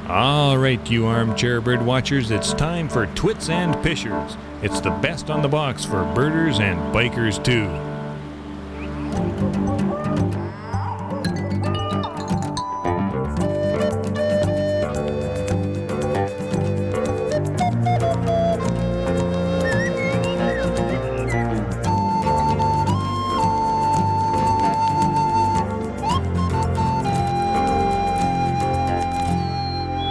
All right, you armchair bird watchers, it's time for Twits and Pishers. It's the best on the box for birders and bikers too.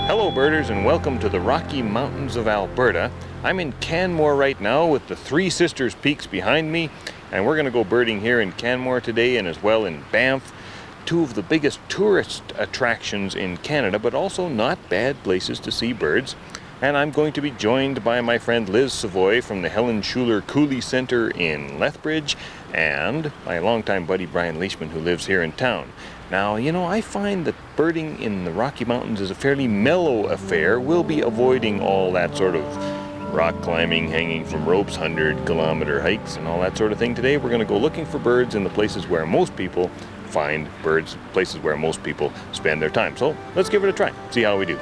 Hello birders and welcome to the Rocky Mountains of Alberta. I'm in Canmore right now with the Three Sisters Peaks behind me, and we're going to go birding here in Canmore today and as well in Banff, two of the biggest tourist attractions in Canada, but also not bad places to see birds. And I'm going to be joined by my friend Liz Savoy from the Helen Schuler Cooley Center in Lethbridge and my longtime buddy Brian Leishman, who lives here in town. Now, you know, I find that birding in the Rocky Mountains is a fairly mellow affair. We'll be avoiding all that sort of rock climbing, hanging from ropes, 100-kilometer hikes and all that sort of thing. Today we're going to go looking for birds in the places where most people find birds, places where most people spend their time. So let's give it a try, see how we do.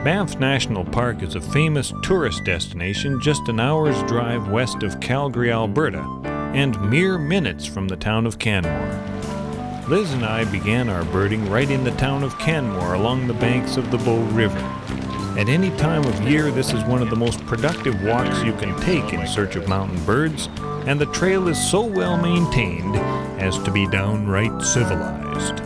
Banff National Park is a famous tourist destination just an hour's drive west of Calgary, Alberta, and mere minutes from the town of Canmore. Liz and I began our birding right in the town of Canmore along the banks of the Bow River. At any time of year, this is one of the most productive walks you can take in search of mountain birds, and the trail is so well maintained as to be downright civilized.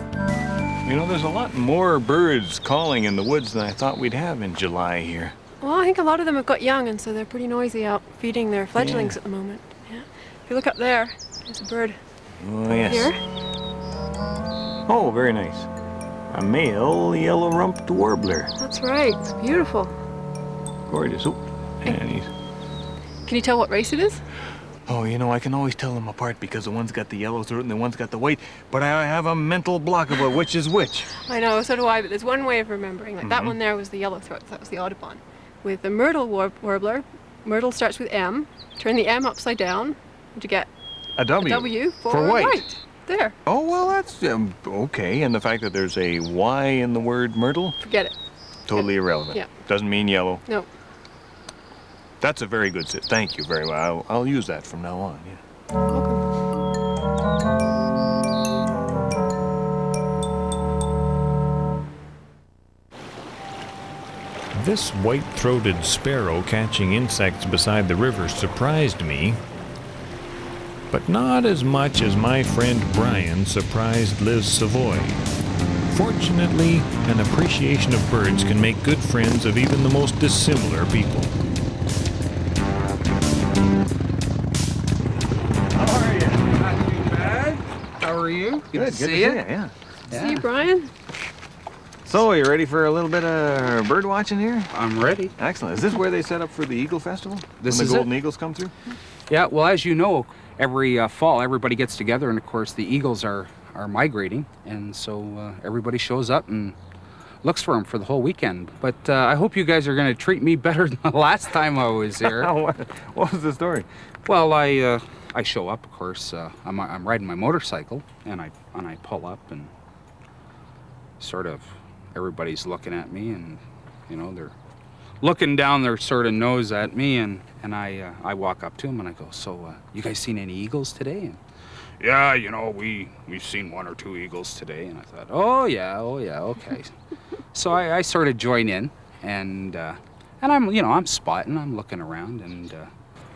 You know, there's a lot more birds calling in the woods than I thought we'd have in July here. Well, I think a lot of them have got young, and so they're pretty noisy out feeding their fledglings at the moment. Yeah. If you look up there, there's a bird. Oh, yes. Here. Oh, very nice. A male yellow-rumped warbler. That's right. It's beautiful. Gorgeous. Oh, and he's... Can you tell what race it is? Oh, you know, I can always tell them apart because the one's got the yellow throat and the one's got the white, but I have a mental block about which is which. I know, so do I, but there's one way of remembering. Like that one there was the yellow throat, so that was the Audubon. With the myrtle warbler, myrtle starts with M. Turn the M upside down to get A W. A W for white. There. Oh, well, that's okay. And the fact that there's a Y in the word myrtle? Forget it. Totally irrelevant. Yeah. Doesn't mean yellow. No. That's a very good sit. Thank you very well. I'll use that from now on, yeah. Welcome. This white-throated sparrow catching insects beside the river surprised me, but not as much as my friend Brian surprised Liz Savoy. Fortunately, an appreciation of birds can make good friends of even the most dissimilar people. How are you? Not too bad. How are you? Good to see you. Yeah. See you, Brian? So, you ready for a little bit of bird watching here? I'm ready. Excellent. Is this where they set up for the Eagle Festival? This when is the golden it. eagles come through? Yeah, well, as you know, every fall everybody gets together, and of course the eagles are migrating, and so everybody shows up and looks for them for the whole weekend. But I hope you guys are going to treat me better than the last time I was here. What was the story? Well, I show up, of course. I'm riding my motorcycle, and I pull up, and sort of everybody's looking at me, and you know they're looking down their sort of nose at me, and I walk up to them and I go, so you guys seen any eagles today? And, yeah, you know, we've seen one or two eagles today. And I thought, oh yeah, okay. So I sort of join in, and I'm spotting, I'm looking around, and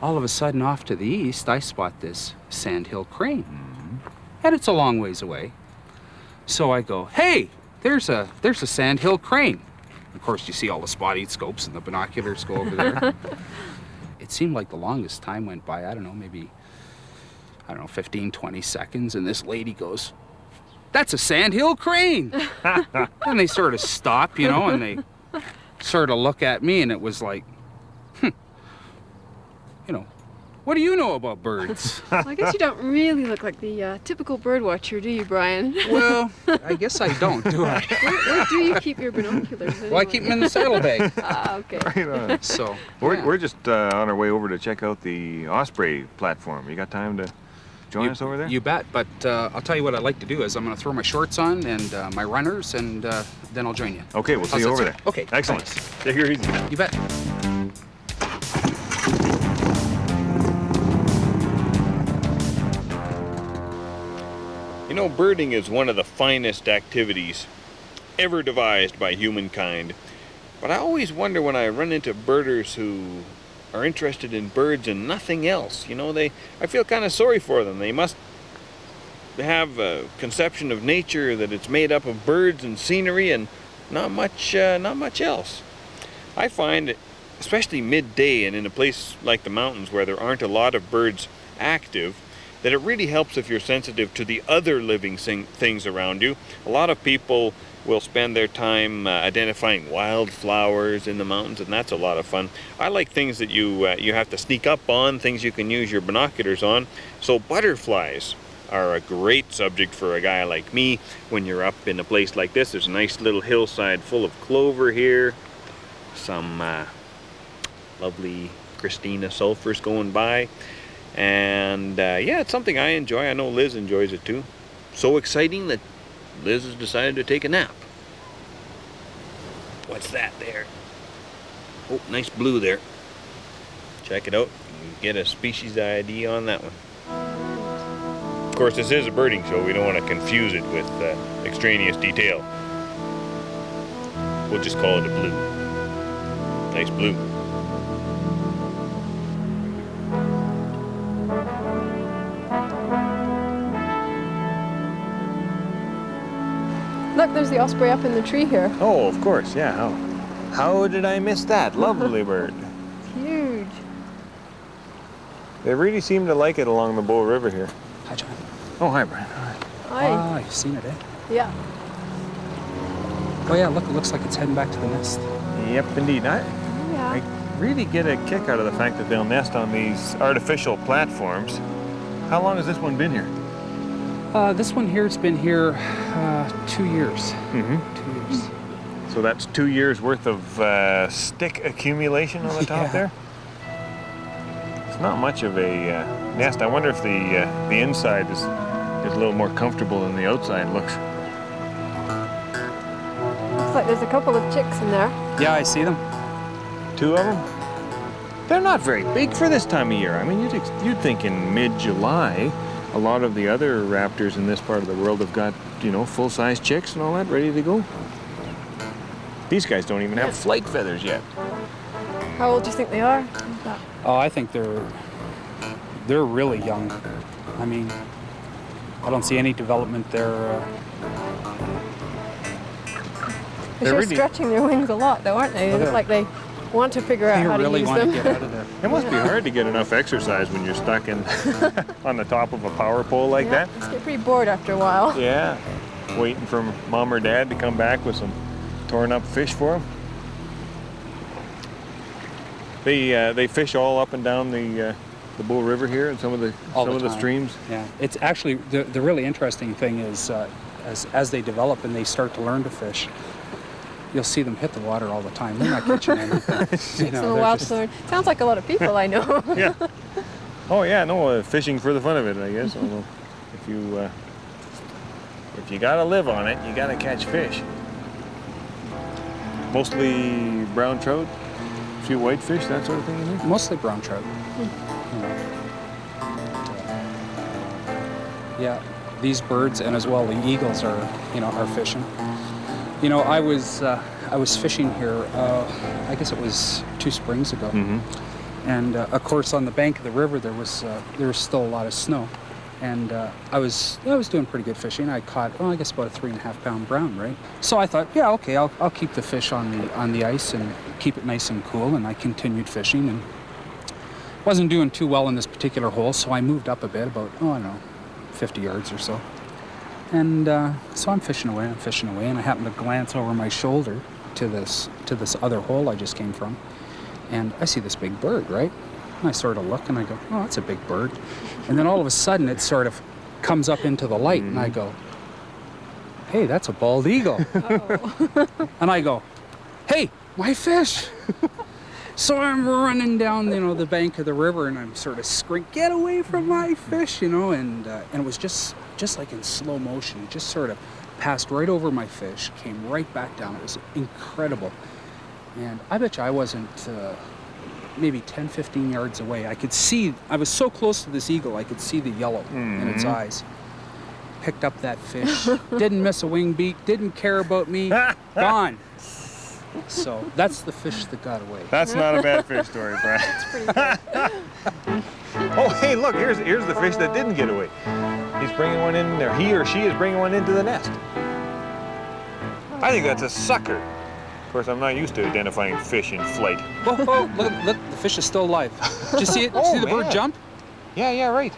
all of a sudden off to the east I spot this sandhill crane, and it's a long ways away. So I go, hey, there's a sandhill crane. Of course, you see all the spotting scopes and the binoculars go over there. It seemed like the longest time went by, I don't know, maybe 15, 20 seconds, and this lady goes, that's a sandhill crane. And they sort of stop, you know, and they sort of look at me, and it was like, you know, what do you know about birds? Well, I guess you don't really look like the typical bird watcher, do you, Brian? Well, I guess I don't, do I? Where do you keep your binoculars? Anyway? Well, I keep them in the saddlebag. Ah, okay. Right on. So We're just on our way over to check out the Osprey platform. You got time to join us over there? You bet. But I'll tell you what I'd like to do is I'm going to throw my shorts on and my runners, and then I'll join you. Okay, we'll see you over there. Okay. Excellent. Thanks. Take her easy. You bet. You know, birding is one of the finest activities ever devised by humankind. But I always wonder when I run into birders who are interested in birds and nothing else. You know, I feel kind of sorry for them. They must have a conception of nature that it's made up of birds and scenery and not much else. I find, especially midday and in a place like the mountains where there aren't a lot of birds active, that it really helps if you're sensitive to the other living things around you. A lot of people will spend their time identifying wildflowers in the mountains, and that's a lot of fun. I like things that you have to sneak up on, things you can use your binoculars on. So butterflies are a great subject for a guy like me when you're up in a place like this. There's a nice little hillside full of clover here, some lovely Christina sulfurs going by. And yeah, it's something I enjoy. I know Liz enjoys it too. So exciting that Liz has decided to take a nap. What's that there? Oh, nice blue there. Check it out. You can get a species ID on that one. Of course, this is a birding show. We don't want to confuse it with extraneous detail. We'll just call it a blue. Nice blue. Look, there's the osprey up in the tree here. Oh, of course, yeah. How did I miss that? Lovely bird. It's huge. They really seem to like it along the Bow River here. Hi, John. Oh, hi, Brian. Hi. You've seen it, eh? Yeah. Oh yeah, look, it looks like it's heading back to the nest. Yep, indeed. I Yeah. really get a kick out of the fact that they'll nest on these artificial platforms. How long has this one been here? This one here's been here 2 years. Mm-hmm. 2 years. So that's 2 years worth of stick accumulation on the top Yeah. there? It's not much of a nest. I wonder if the inside is a little more comfortable than the outside looks. Looks like there's a couple of chicks in there. Yeah, I see them. 2 of them? They're not very big for this time of year. I mean, you'd think in mid-July, a lot of the other raptors in this part of the world have got, you know, full-size chicks and all that ready to go. These guys don't even have flight feathers yet. How old do you think they are? Oh, I think they're really young. I mean, I don't see any development there. They're really stretching their wings a lot, though, aren't they? They look like they want to figure out They how to really use want them. to get out of there. It must be hard to get enough exercise when you're stuck in on the top of a power pole like Yeah, that. just get pretty bored after a while. Yeah, waiting for mom or dad to come back with some torn up fish for them. They fish all up and down the Bow River here and some of the time. streams. Yeah, it's actually the really interesting thing is as they develop and they start to learn to fish, you'll see them hit the water all the time. They're not catching anything. You know, So they're wild just- learn. Sounds like a lot of people I know. Yeah. Oh yeah, no, fishing for the fun of it, I guess. Although if you gotta live on it, you gotta catch fish. Mostly brown trout, a few whitefish, that sort of thing. You think? Mostly brown trout. You know. Yeah, these birds and as well the eagles are fishing. You know, I was fishing here. I guess it was 2 springs ago, and of course on the bank of the river there was still a lot of snow, and I was doing pretty good fishing. I caught I guess about a 3.5 pound brown, right? So I thought, yeah, okay, I'll keep the fish on the ice and keep it nice and cool, and I continued fishing and wasn't doing too well in this particular hole, so I moved up a bit, about 50 yards or so. And so I'm fishing away, and I happen to glance over my shoulder to this other hole I just came from, and I see this big bird, right? And I sort of look and I go, oh, that's a big bird. And then all of a sudden it sort of comes up into the light, and I go, hey, that's a bald eagle. Oh. And I go, hey, my fish. So I'm running down, the bank of the river, and I'm sort of screaming, "Get away from my fish!" And it was just like in slow motion. It just sort of passed right over my fish, came right back down. It was incredible. And I bet you I wasn't maybe 10, 15 yards away. I was so close to this eagle, I could see the yellow in its eyes. Picked up that fish, didn't miss a wing beat, didn't care about me, gone. So that's the fish that got away. That's not a bad fish story, Brian. That's pretty good. Oh, hey, look, here's the fish that didn't get away. He's bringing one in there. He or she is bringing one into the nest. I think that's a sucker. Of course, I'm not used to identifying fish in flight. Oh, look, the fish is still alive. Did you see it? See the bird jump? Yeah, right.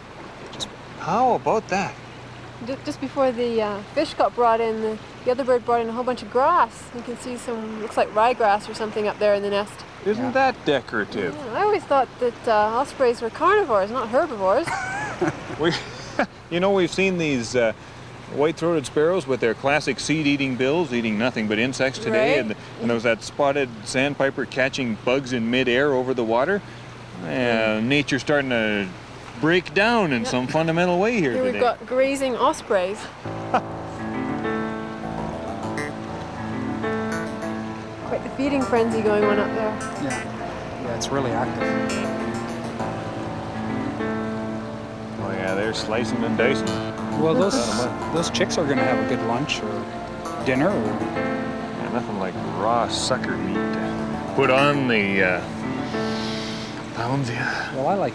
How about that? Just before the fish got brought in, the other bird brought in a whole bunch of grass. You can see some, looks like ryegrass or something up there in the nest. Isn't that decorative? Yeah, I always thought that ospreys were carnivores, not herbivores. We've seen these white-throated sparrows with their classic seed-eating bills, eating nothing but insects today, Right. and there was that spotted sandpiper catching bugs in mid-air over the water. Nature's starting to break down in some fundamental way here today. We've got grazing ospreys. Quite the feeding frenzy going on up there. Yeah, it's really active. Oh yeah, they're slicing and dicing. Well, those chicks are going to have a good lunch or dinner. Yeah, nothing like raw sucker meat to put on the pounds. Yeah. Well, I like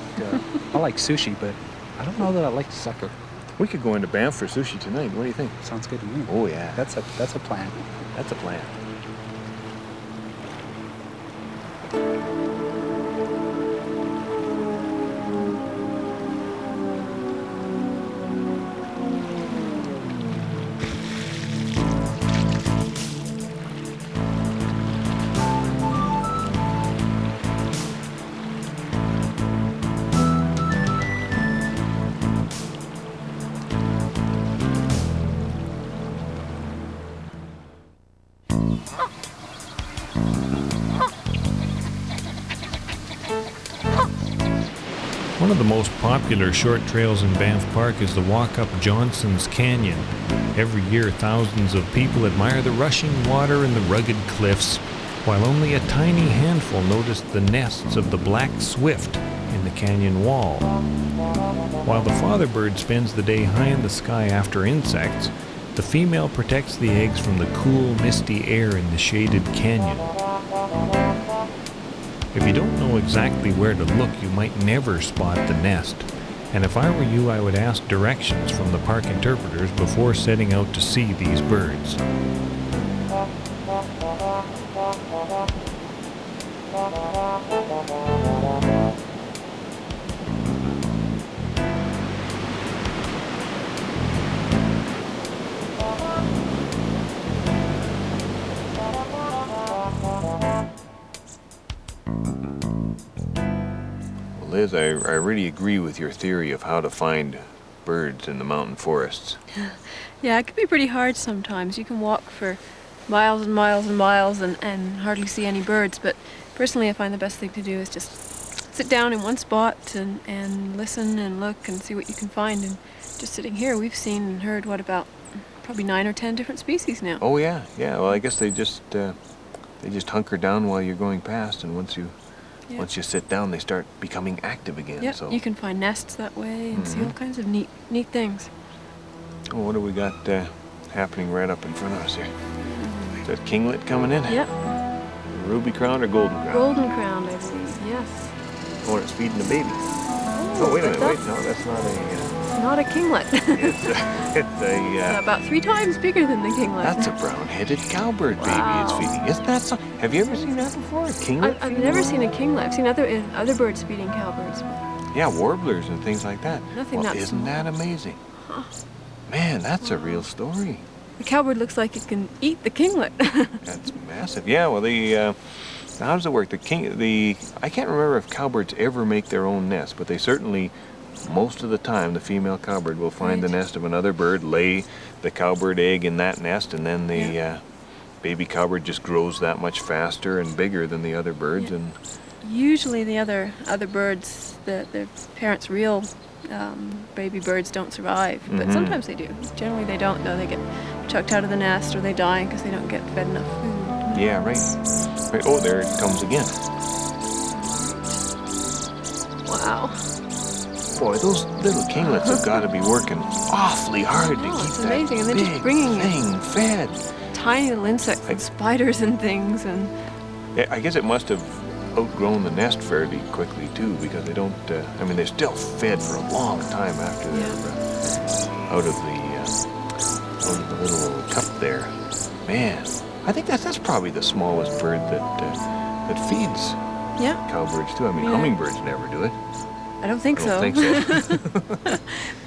sushi, but I don't know that I like sucker. We could go into Banff for sushi tonight. What do you think? Sounds good to me. Oh yeah, That's a plan. that's a plan. One of the most popular short trails in Banff Park is the walk up Johnson's Canyon. Every year, thousands of people admire the rushing water and the rugged cliffs, while only a tiny handful notice the nests of the black swift in the canyon wall. While the father bird spends the day high in the sky after insects, the female protects the eggs from the cool, misty air in the shaded canyon. If you don't know exactly where to look, you might never spot the nest. And if I were you, I would ask directions from the park interpreters before setting out to see these birds. Liz, I really agree with your theory of how to find birds in the mountain forests. Yeah, it can be pretty hard sometimes. You can walk for miles and miles and miles and hardly see any birds, but personally I find the best thing to do is just sit down in one spot and listen and look and see what you can find. And just sitting here, we've seen and heard, about probably 9 or 10 different species now. Oh yeah. Well, I guess they just hunker down while you're going past, and once you sit down, they start becoming active again. Yeah, so you can find nests that way and see all kinds of neat things. Oh, what do we got happening right up in front of us here? Is that kinglet coming in? Yep. Ruby crown or golden crown? Golden crowned, I see. Yes. Oh, it's feeding the baby. Oh, wait a minute. No, that's not a... Not a kinglet. it's a... About 3 times bigger than the kinglet. That's a brown-headed cowbird baby Wow. it's feeding. Isn't that so? Have you ever seen that before? A kinglet? I've never seen a kinglet. I've seen other birds feeding cowbirds. But Yeah, warblers and things like that. Nothing well, that isn't small. that amazing? Huh. Man, that's a real story. The cowbird looks like it can eat the kinglet. That's massive. Yeah, well, how does it work? I can't remember if cowbirds ever make their own nest, but they certainly, most of the time, the female cowbird will find the Right. nest of another bird, lay the cowbird egg in that nest, and then the baby cowbird just grows that much faster and bigger than the other birds, Yeah. and usually the other birds, the parents' real baby birds don't survive, but sometimes they do. Generally they don't, though. They get chucked out of the nest or they die because they don't get fed enough food. Yeah, right. Right. Oh, there it comes again. Wow. Boy, those little kinglets have got to be working awfully hard to keep it's that amazing. And they're big just bringing thing fed. tiny little insects and spiders and things. And Yeah, I guess it must have outgrown the nest fairly quickly too, because they don't. I mean, they're still fed for a long time after they're out of the little cup there. Man, I think that's probably the smallest bird that feeds cowbirds too. I mean, hummingbirds never do it. I don't think so.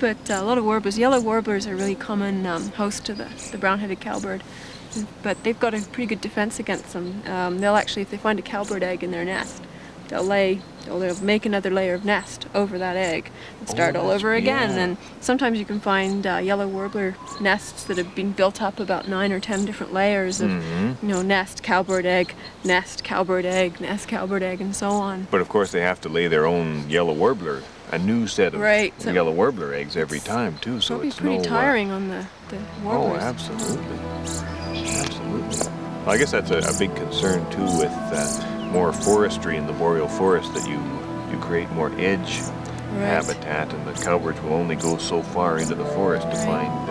But a lot of warblers, yellow warblers are really common host to the brown-headed cowbird. But they've got a pretty good defense against them. They'll actually, if they find a cowbird egg in their nest, they'll make another layer of nest over that egg and start all over again. And sometimes you can find yellow warbler nests that have been built up about 9 or 10 different layers of, nest, cowbird egg, nest, cowbird egg, nest, cowbird egg, and so on. But of course, they have to lay their own yellow warbler, a new set of yellow warbler eggs every time too. So it's pretty tiring on the warblers. Oh, absolutely. Absolutely. Well, I guess that's a big concern too with more forestry in the boreal forest, that you create more edge habitat, and the cowbirds will only go so far into the forest to find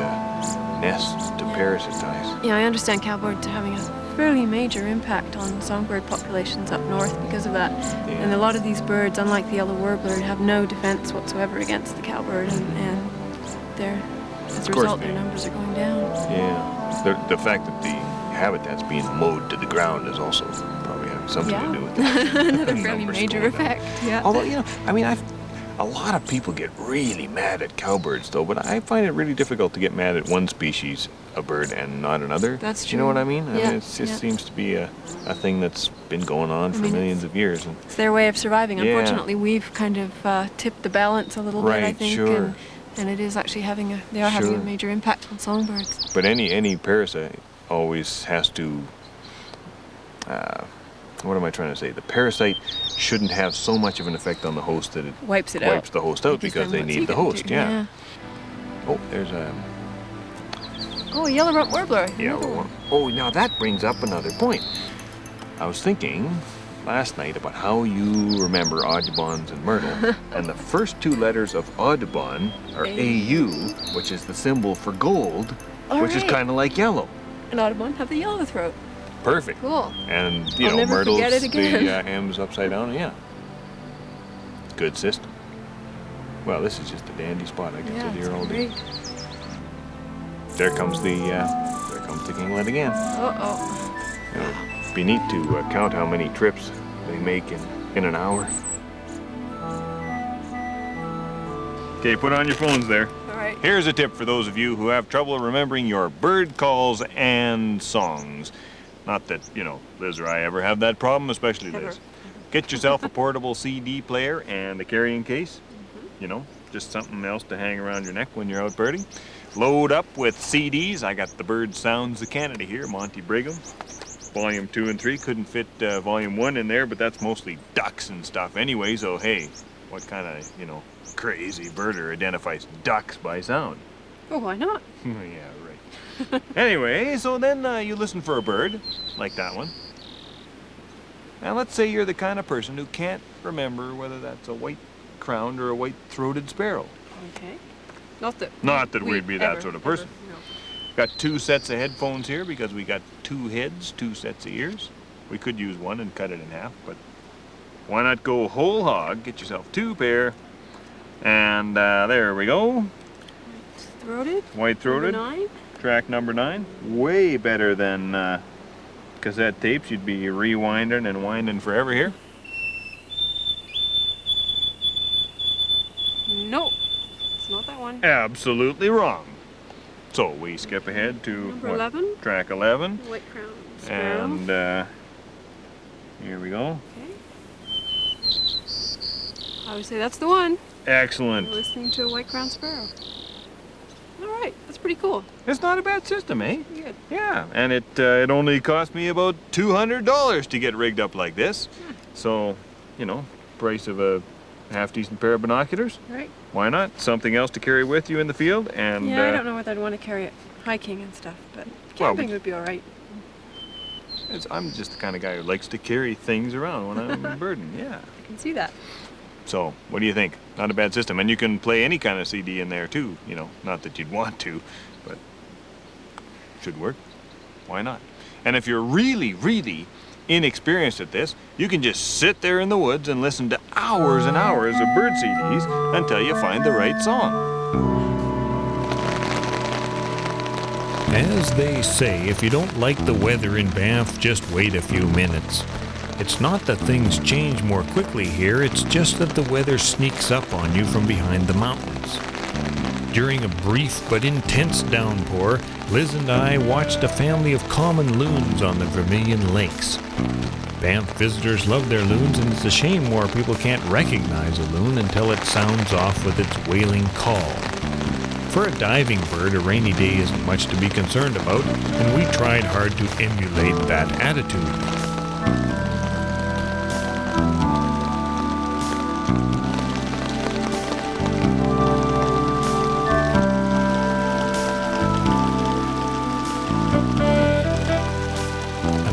nests to parasitize. Yeah, I understand cowbirds are having a fairly major impact on songbird populations up north because of that. Yeah. And a lot of these birds, unlike the yellow warbler, have no defense whatsoever against the cowbird, and as a result, their numbers are going down. Yeah, the fact that the habitat's being mowed to the ground is also probably having something to do with that. Another fairly major effect. Yeah. Although, I mean, a lot of people get really mad at cowbirds, though, but I find it really difficult to get mad at one species of bird and not another. That's true. Do you know what I mean? Yeah. I mean, it just seems to be a thing that's been going on for millions of years. And it's their way of surviving. Unfortunately, we've kind of tipped the balance a little bit, I think. Sure. And it is actually having a major impact on songbirds. But any parasite always has to, what am I trying to say? The parasite shouldn't have so much of an effect on the host that it wipes the host out, because they need the host. Yeah. Oh, there's a yellow-rumped warbler. Yeah. Oh, now that brings up another point. I was thinking last night about how you remember Audubon's and Myrtle, and the first 2 letters of Audubon are AU, which is the symbol for gold, which is kind of like yellow. And Audubon have the yellow throat. Perfect. Cool. And Myrtle's the M's upside down. Yeah. Good system. Well, this is just a dandy spot. I can sit here all day. There comes the kinglet again. It'd be neat to count how many trips they make in an hour. Okay, put on your phones there. All right. Here's a tip for those of you who have trouble remembering your bird calls and songs. Not that, Liz or I ever have that problem, especially Liz. Get yourself a portable CD player and a carrying case. Just something else to hang around your neck when you're out birding. Load up with CDs. I got the Bird Sounds of Canada here, Monty Brigham. Volume 2 and 3. Couldn't fit Volume 1 in there, but that's mostly ducks and stuff anyway, so hey, what kind of, crazy birder identifies ducks by sound? Oh, why not? Yeah, right. Anyway, so then you listen for a bird, like that one. Now let's say you're the kind of person who can't remember whether that's a white-crowned or a white-throated sparrow. Okay. Not that we'd be that sort of person. No. Got 2 sets of headphones here because we got 2 heads, 2 sets of ears. We could use one and cut it in half, but why not go whole hog? Get yourself 2 pair. And there we go. White-throated. White-throated. Number 9. Track number 9. Way better than cassette tapes. You'd be rewinding and winding forever here. No, it's not that one. Absolutely wrong. So we skip ahead to number 11. Track 11. White-crowned sparrow. And here we go. Okay. I would say that's the one. Excellent. You're listening to a white-crowned sparrow. All right, that's pretty cool. It's not a bad system, eh? Pretty good. Yeah, and it only cost me about $200 to get rigged up like this. So you know, price of a half-decent pair of binoculars. Right. Why not? Something else to carry with you in the field, and Yeah, I don't know whether I'd want to carry it hiking and stuff, but camping would be all right. I'm just the kind of guy who likes to carry things around when I'm birding. Yeah. I can see that. So, what do you think? Not a bad system, and you can play any kind of CD in there too. You know, not that you'd want to, but should work. Why not? And if you're really, really inexperienced at this, you can just sit there in the woods and listen to hours and hours of bird CDs until you find the right song. As they say, if you don't like the weather in Banff, just wait a few minutes. It's not that things change more quickly here, it's just that the weather sneaks up on you from behind the mountains. During a brief but intense downpour, Liz and I watched a family of common loons on the Vermilion Lakes. Banff visitors love their loons, and it's a shame more people can't recognize a loon until it sounds off with its wailing call. For a diving bird, a rainy day isn't much to be concerned about, and we tried hard to emulate that attitude.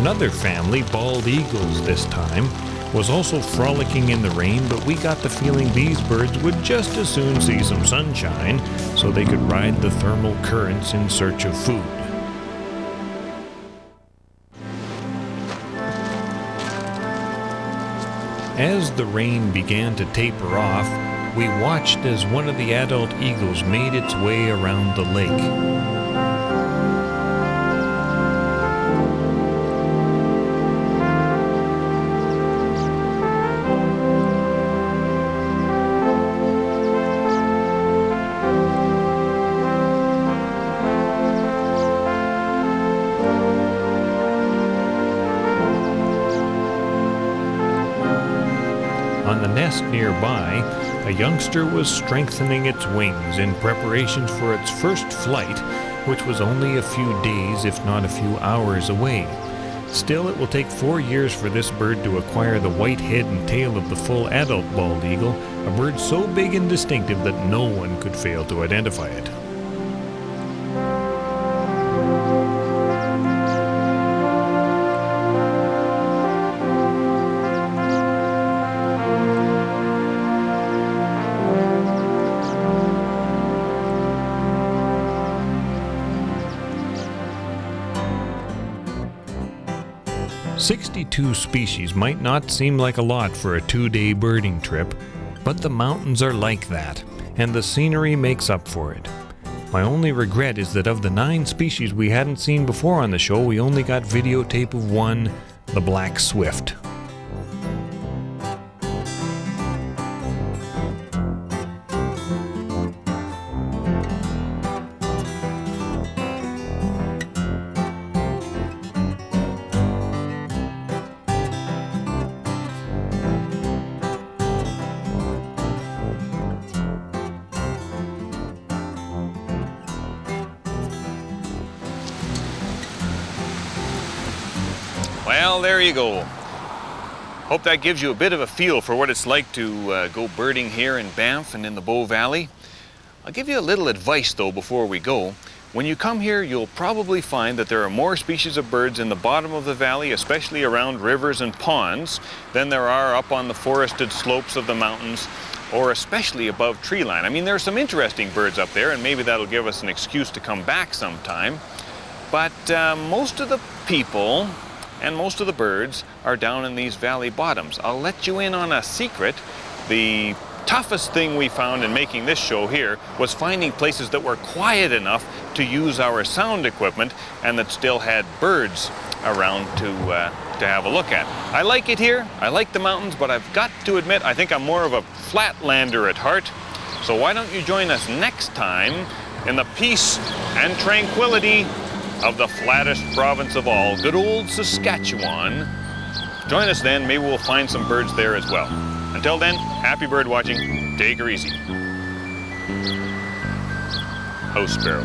Another family, bald eagles this time, was also frolicking in the rain, but we got the feeling these birds would just as soon see some sunshine so they could ride the thermal currents in search of food. As the rain began to taper off, we watched as one of the adult eagles made its way around the lake. On the nest nearby, a youngster was strengthening its wings in preparations for its first flight, which was only a few days, if not a few hours away. Still, it will take 4 years for this bird to acquire the white head and tail of the full adult bald eagle, a bird so big and distinctive that no one could fail to identify it. "62 species might not seem like a lot for a 2-day birding trip, but the mountains are like that, and the scenery makes up for it. My only regret is that of the 9 species we hadn't seen before on the show, we only got videotape of one, the black swift. Well, there you go. Hope that gives you a bit of a feel for what it's like to go birding here in Banff and in the Bow Valley. I'll give you a little advice though before we go. When you come here, you'll probably find that there are more species of birds in the bottom of the valley, especially around rivers and ponds, than there are up on the forested slopes of the mountains, or especially above tree line. I mean, there are some interesting birds up there, and maybe that'll give us an excuse to come back sometime. But most of the people and most of the birds are down in these valley bottoms. I'll let you in on a secret. The toughest thing we found in making this show here was finding places that were quiet enough to use our sound equipment and that still had birds around to have a look at. I like it here, I like the mountains, but I've got to admit I think I'm more of a flatlander at heart. So why don't you join us next time in the peace and tranquility of the flattest province of all, good old Saskatchewan. Join us then, maybe we'll find some birds there as well. Until then, happy bird watching, take her easy. House sparrow.